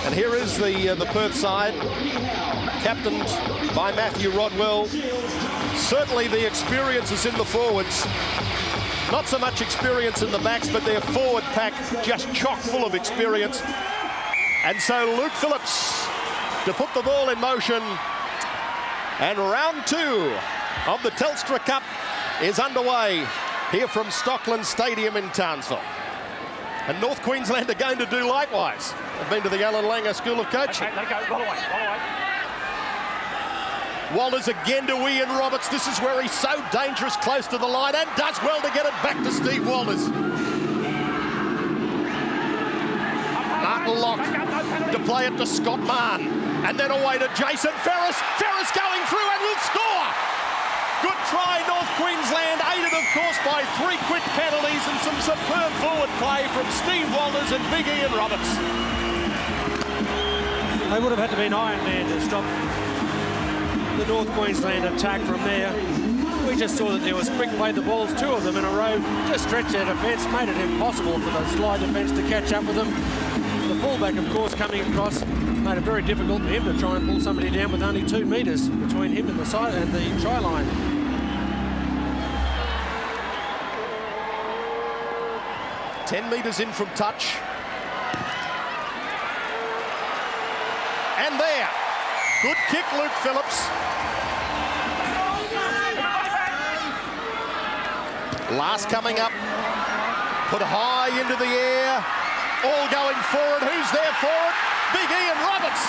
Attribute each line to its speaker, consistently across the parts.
Speaker 1: And here is the Perth side, captained by Matthew Rodwell. Certainly the experience is in the forwards. Not so much experience in the backs, but their forward pack just chock full of experience. And so Luke Phillips to put the ball in motion. And round 2 of the Telstra Cup is underway here from Stockland Stadium in Townsville. And North Queensland are going to do likewise. They've been to the Alan Langer School of Coaching.
Speaker 2: Okay, they go, roll away.
Speaker 1: Walters again to Ian Roberts. This is where he's so dangerous close to the line and does well to get it back to Steve Walters. Martin Locke to play it to Scott Mann. And then away to Jason Ferris. Ferris going through and will score. Good try, North Queensland, aided of course by 3 quick penalties and some superb forward play from Steve Walters and Big Ian Roberts.
Speaker 2: They would have had to be an Iron Man to stop the North Queensland attack from there. We just saw that there was quick play, the balls, 2 of them in a row, just stretched their defence, made it impossible for the slide defence to catch up with them. The fullback, of course, coming across, made it very difficult for him to try and pull somebody down with only 2 metres between him and the side and the try line.
Speaker 1: "10 metres in from touch. And there. Good kick, Luke Phillips. Last coming up. Put high into the air. All going forward. Who's there for it? Big Ian Roberts.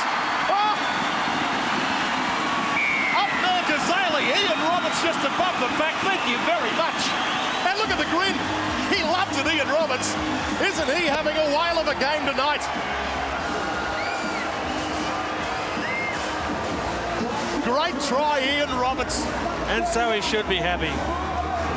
Speaker 1: Oh! Up there, Gazali. Ian Roberts just above the back. Thank you very much. And look at the grin. He loves it, Ian Roberts. Isn't he having a whale of a game tonight? Great try, Ian Roberts.
Speaker 2: And so he should be happy.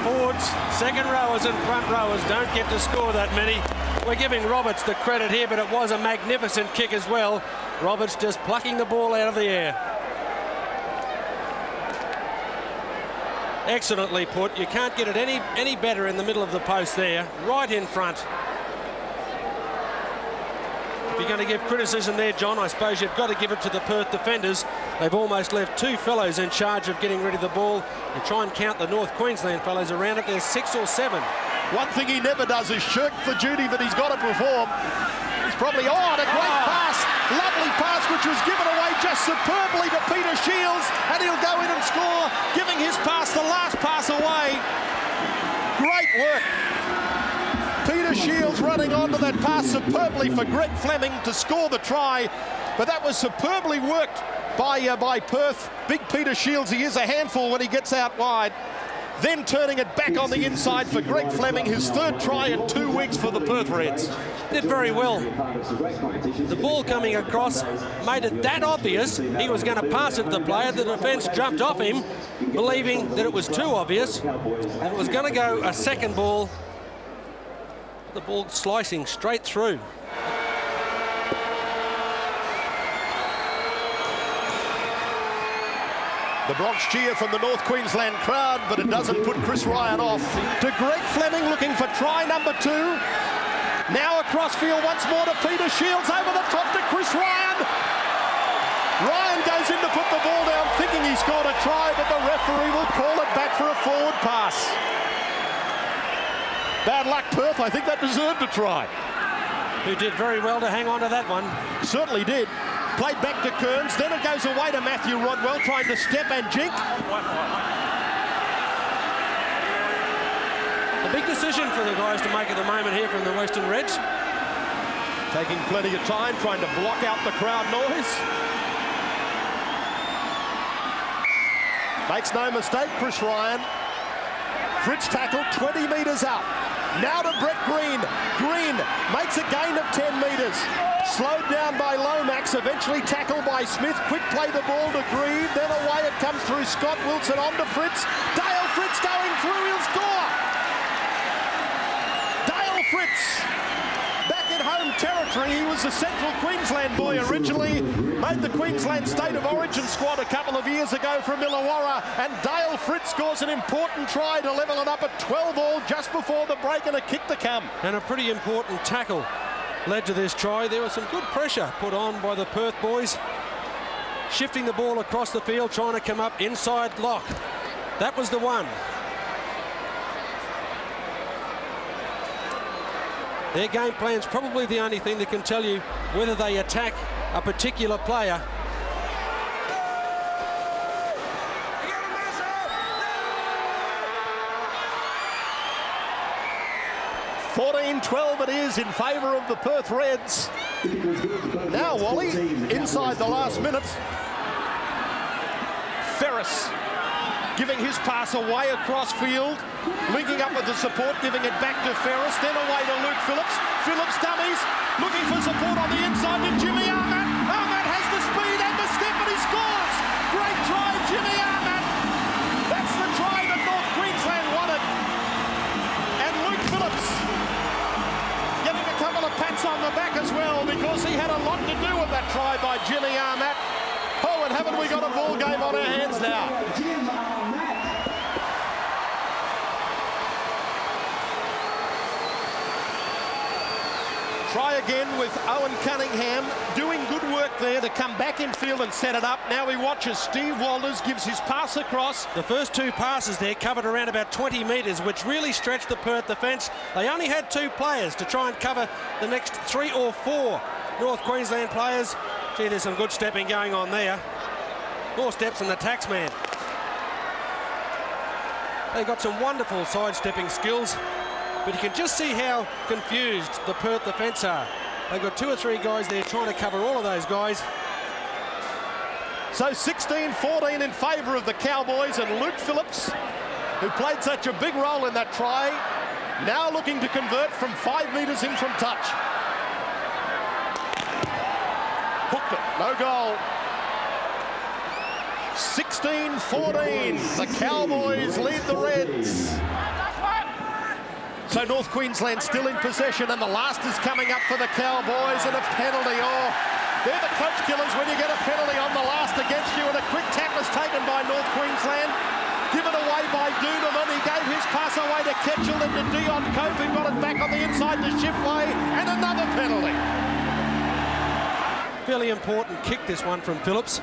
Speaker 2: Forwards, second rowers and front rowers don't get to score that many. We're giving Roberts the credit here, but it was a magnificent kick as well. Roberts just plucking the ball out of the air. Excellently put. You can't get it any better in the middle of the post there, right in front. If you're going to give criticism there, John, I suppose you've got to give it to the Perth defenders. They've almost left 2 fellows in charge of getting rid of the ball. You try and count the North Queensland fellows around it, there's 6 or 7.
Speaker 1: One thing he never does is shirk the duty that he's got to perform. He's probably, and a great pass, lovely pass, which was given away just superbly to Peter Shields, and he'll go in and score, giving his pass, the last pass away. Great work. Peter Shields running onto that pass superbly for Greg Fleming to score the try, but that was superbly worked by Perth. Big Peter Shields, he is a handful when he gets out wide. Then turning it back on the inside for Greg Fleming, his 3rd try in 2 weeks for the Perth Reds.
Speaker 2: Did very well. The ball coming across made it that obvious he was going to pass it to the player. The defence jumped off him, believing that it was too obvious. And it was going to go a second ball. The ball slicing straight through.
Speaker 1: The Bronx cheer from the North Queensland crowd, but it doesn't put Chris Ryan off. To Greg Fleming looking for try number 2. Now across field once more to Peter Shields, over the top to Chris Ryan. Ryan goes in to put the ball down thinking he scored a try, but the referee will call it back for a forward pass. Bad luck, Perth. I think that deserved a try.
Speaker 2: Who did very well to hang on to that one.
Speaker 1: Certainly did. Played back to Kearns, then it goes away to Matthew Rodwell, trying to step and jink.
Speaker 2: A big decision for the guys to make at the moment here from the Western Reds.
Speaker 1: Taking plenty of time, trying to block out the crowd noise. Makes no mistake, Chris Ryan. Fritz tackle 20 metres out. Now to Brett Green. Green makes a gain of 10 metres. Slowed down by Lomax, eventually tackled by Smith. Quick play the ball to Green, then away it comes through Scott Wilson on to Fritz. Dale Fritz going through, he'll score! Dale Fritz, back in home territory. He was a Central Queensland boy originally, made the Queensland State of Origin squad a couple of years ago from Illawarra, and Dale Fritz scores an important try to level it up at 12-all just before the break, and a kick to come.
Speaker 2: And a pretty important tackle led to this try. There was some good pressure put on by the Perth boys, shifting the ball across the field, trying to come up inside lock. That was the one. Their game plan's probably the only thing that can tell you whether they attack a particular player.
Speaker 1: (14-12) it is in favour of the Perth Reds. Now Wally, inside the last minute. Ferris giving his pass away across field, linking up with the support, giving it back to Ferris, then away to Luke Phillips. Phillips dummies, looking for support on the inside to Jimmy Armat. Armat has the speed and the step and he scores! Great try, Jimmy Armat. That's the try that North Queensland wanted. And Luke Phillips getting a couple of pats on the back as well because he had a lot to do with that try by Jimmy Armat. Oh, and haven't we got a ball game on our hands now? Try again with Owen Cunningham, doing good work there to come back in field and set it up. Now he watches Steve Walters, gives his pass across.
Speaker 2: The first two passes there covered around about 20 metres, which really stretched the Perth defence. They only had two players to try and cover the next 3 or 4 North Queensland players. Gee, there's some good stepping going on there. More steps than the taxman. They got some wonderful sidestepping skills, but you can just see how confused the Perth defence are. They've got 2 or 3 guys there trying to cover all of those guys.
Speaker 1: So 16-14 in favour of the Cowboys, and Luke Phillips, who played such a big role in that try, now looking to convert from 5 metres in from touch. Hooked it, no goal. 16-14, the Cowboys lead the Reds. So North Queensland still in possession, and the last is coming up for the Cowboys, and a penalty. Oh, they're the coach killers when you get a penalty on the last against you, and a quick tap was taken by North Queensland. Given away by Doonerman. He gave his pass away to Ketchell and to Dion Cope, who got it back on the inside to Shipway, and another penalty.
Speaker 2: Fairly important kick, this one from Phillips.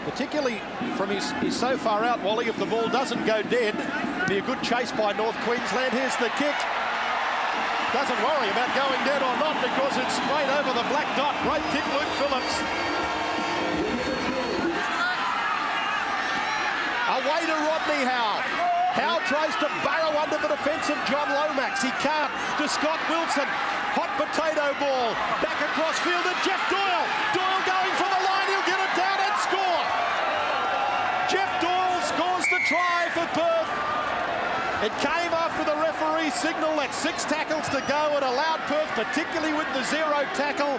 Speaker 1: Particularly from he's so far out, Wally, if the ball doesn't go dead, be a good chase by North Queensland. Here's the kick. Doesn't worry about going dead or not because it's straight over the black dot. Great kick, Luke Phillips. Away to Rodney Howe. Howe tries to barrow under the defence of John Lomax. He can't. To Scott Wilson. Hot potato ball. Back across field to Jeff Doyle. Doyle going for the line. He'll get it down and score. Jeff Doyle scores the try for Perth. It came after the referee signal at 6 tackles to go and allowed Perth, particularly with the 0 tackle,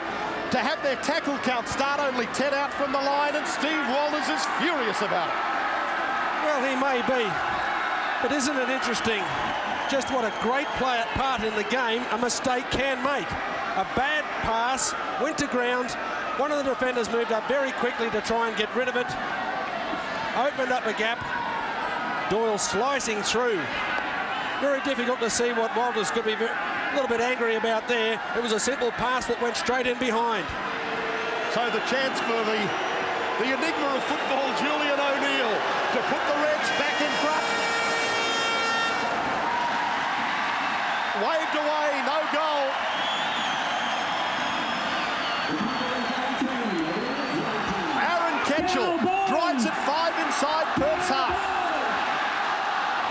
Speaker 1: to have their tackle count start only 10 out from the line, and Steve Walters is furious about it.
Speaker 2: Well, he may be, but isn't it interesting just what a great part in the game a mistake can make? A bad pass, went to ground, one of the defenders moved up very quickly to try and get rid of it, opened up a gap, Doyle slicing through. Very difficult to see what Walters could be a little bit angry about there. It was a simple pass that went straight in behind.
Speaker 1: So the chance for the enigma of football, Julian O'Neill, to put the Reds back in front. Waved away, no goal. Aaron Ketchell drives it 5 inside Perth's half.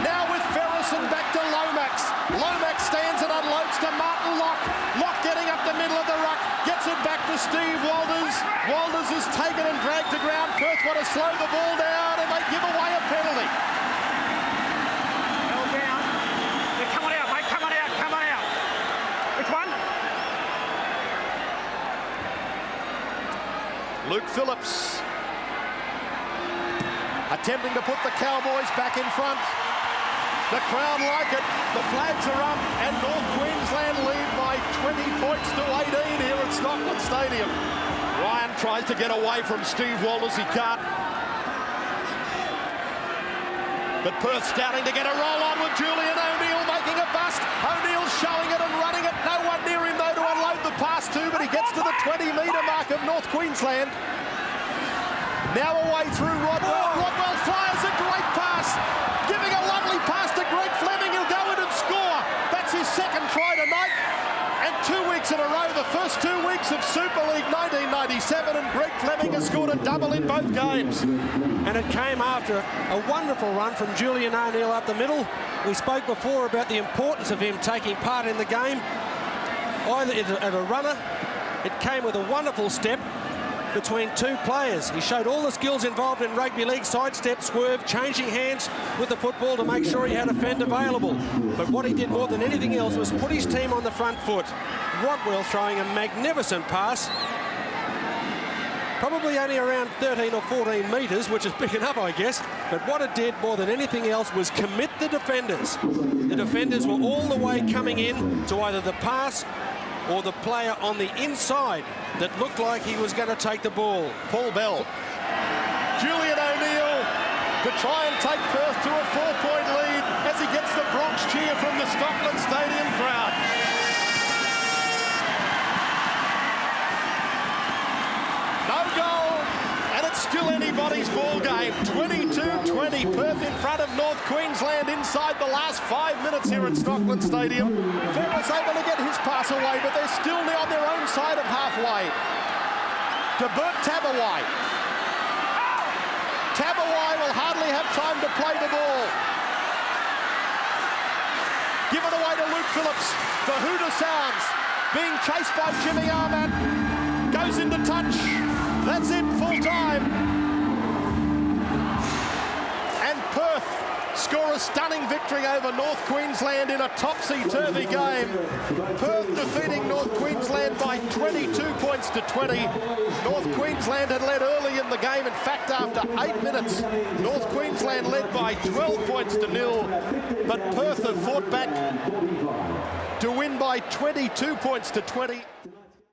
Speaker 1: Now with Ferrison back to Lomax. Lomax stands and unloads to Martin Locke. Locke getting up the middle of the ruck. Gets it back to Steve Walters. Walters is taken and dragged to ground. Perth want to slow the ball down and they give away a penalty.
Speaker 3: Held down. Yeah, come on out, mate. Come on out. Come on out. Which one?
Speaker 1: Luke Phillips attempting to put the Cowboys back in front. The crowd like it. The flags are up, and North Queensland lead by 20 points to 18 here at Stockland Stadium. Ryan tries to get away from Steve Walters. He can't. But Perth starting to get a roll on with Julian O'Neill making a bust. O'Neill's showing it and running it. No one near him though to but he gets to the 20-metre mark of North Queensland. Now away through Rodwell. Rodwell fires a great pass, giving a lovely pass to Greg Fleming. He'll go in and score. That's his second try tonight. And 2 weeks in a row, the first 2 weeks of Super League 1997, and Greg Fleming has scored a double in both games.
Speaker 2: And it came after a wonderful run from Julian O'Neill up the middle. We spoke before about the importance of him taking part in the game. Either as a runner, it came with a wonderful step between two players. He showed all the skills involved in rugby league: sidestep, swerve, changing hands with the football to make sure he had a fend available. But what he did more than anything else was put his team on the front foot. Rodwell throwing a magnificent pass, probably only around 13 or 14 metres, which is big enough, I guess. But what it did more than anything else was commit the defenders. The defenders were all the way coming in to either the pass or the player on the inside that looked like he was going to take the ball.
Speaker 1: Paul Bell. Julian O'Neill to try and take Perth to a 4-point lead as he gets the Bronx cheer from the Stockland Stadium crowd. No goal, and it's still anybody's ball game. 22-20, Perth in front of North Queensland inside the last 5 minutes here at Stockland Stadium. Ferris able to get his pass away, but they're still on their own side of halfway. To Bert Tabawai. Tabawai will hardly have time to play the ball. Give it away to Luke Phillips. The Hooter sounds. Being chased by Jimmy Armat. Goes into touch. That's it, full time. And Perth score a stunning victory over North Queensland in a topsy-turvy game. Perth defeating North Queensland by 22 points to 20. North Queensland had led early in the game. In fact, after 8 minutes, North Queensland led by 12 points to 0. But Perth have fought back to win by 22 points to 20.